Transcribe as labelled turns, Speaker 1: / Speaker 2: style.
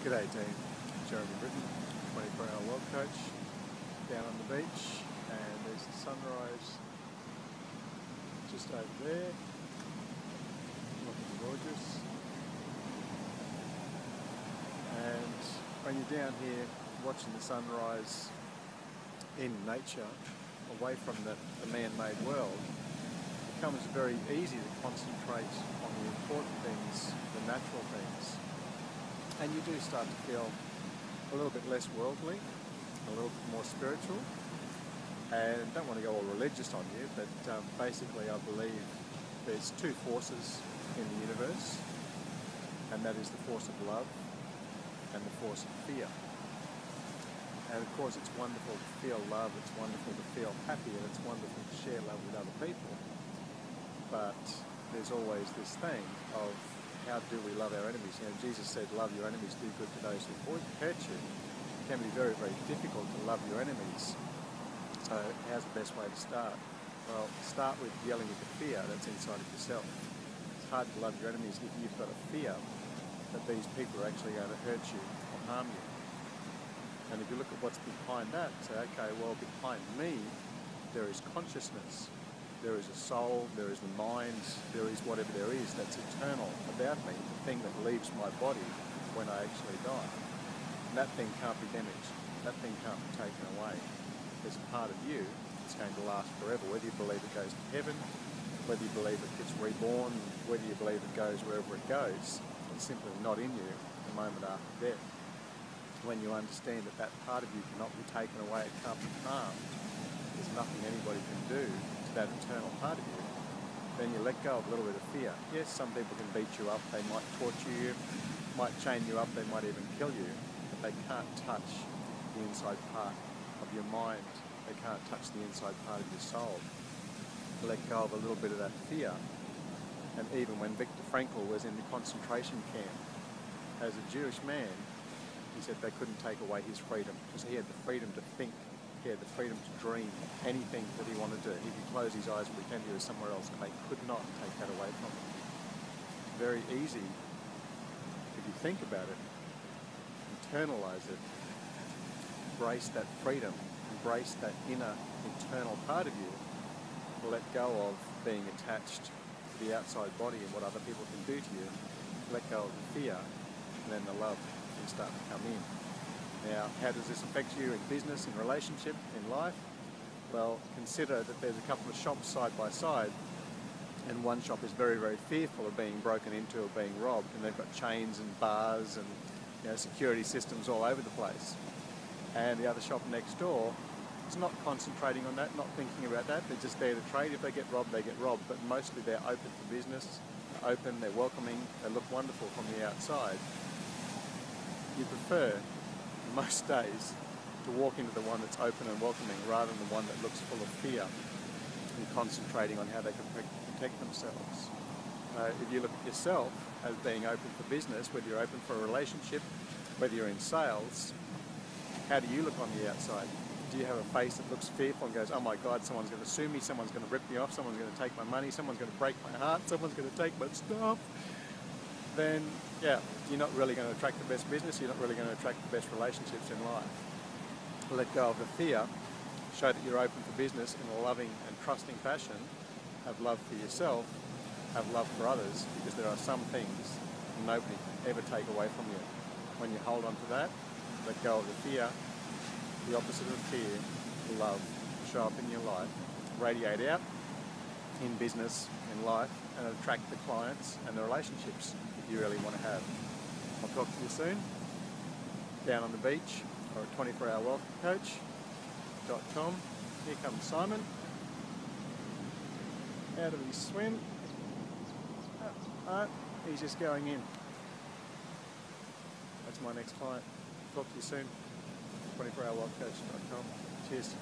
Speaker 1: G'day team, Jeremy Britton, 24-hour wealth coach, down on the beach, and there's the sunrise just over there, looking gorgeous. And when you're down here watching the sunrise in nature, away from the man-made world, it becomes very easy to concentrate on the important things, the natural things. And you do start to feel a little bit less worldly, a little bit more spiritual. And I don't want to go all religious on you, but basically I believe there's two forces in the universe, and that is the force of love and the force of fear. And of course it's wonderful to feel love, it's wonderful to feel happy, and it's wonderful to share love with other people. But there's always this thing of how do we love our enemies? You know, Jesus said, love your enemies, do good to those who hurt you. It can be very, very difficult to love your enemies. So how's the best way to start? Well, start with dealing with the fear that's inside of yourself. It's hard to love your enemies if you've got a fear that these people are actually going to hurt you or harm you. And if you look at what's behind that, say, okay, well, behind me, there is consciousness. There is a soul, there is the mind, there is whatever there is that's eternal about me, the thing that leaves my body when I actually die. And that thing can't be damaged, that thing can't be taken away. There's a part of you that's going to last forever, whether you believe it goes to heaven, whether you believe it gets reborn, whether you believe it goes wherever it goes, it's simply not in you the moment after death. When you understand that that part of you cannot be taken away, it can't be harmed, there's nothing anybody can do that eternal part of you, then you let go of a little bit of fear. Yes, some people can beat you up, they might torture you, might chain you up, they might even kill you, but they can't touch the inside part of your mind, they can't touch the inside part of your soul. Let go of a little bit of that fear. And even when Viktor Frankl was in the concentration camp, as a Jewish man, he said they couldn't take away his freedom, because he had the freedom to think, he had the freedom to dream anything that he wanted to. He could close his eyes and pretend he was somewhere else, and they could not take that away from him. It's very easy, if you think about it, internalize it, embrace that freedom, embrace that inner internal part of you, let go of being attached to the outside body and what other people can do to you, let go of the fear, and then the love can start to come in. Now, how does this affect you in business, in relationship, in life? Well, consider that there's a couple of shops side by side, and one shop is very, very fearful of being broken into or being robbed, and they've got chains and bars and security systems all over the place. And the other shop next door is not concentrating on that, not thinking about that. They're just there to trade. If they get robbed, they get robbed. But mostly they're open for business, they're open, they're welcoming, they look wonderful from the outside. You prefer most days to walk into the one that's open and welcoming rather than the one that looks full of fear and concentrating on how they can protect themselves. If you look at yourself as being open for business, whether you're open for a relationship, whether you're in sales, how do you look on the outside? Do you have a face that looks fearful and goes, oh my God, someone's going to sue me, someone's going to rip me off, someone's going to take my money, someone's going to break my heart, someone's going to take my stuff? Then, yeah, you're not really going to attract the best business, you're not really going to attract the best relationships in life. Let go of the fear, show that you're open for business in a loving and trusting fashion, have love for yourself, have love for others, because there are some things nobody can ever take away from you. When you hold on to that, let go of the fear, the opposite of fear, love, show up in your life, radiate out in business, in life, and attract the clients and the relationships that you really want to have. I'll talk to you soon, down on the beach, or at 24hourwealthcoach.com. Here comes Simon, out of his swim. He's just going in. That's my next client. Talk to you soon, 24hourwealthcoach.com. Cheers.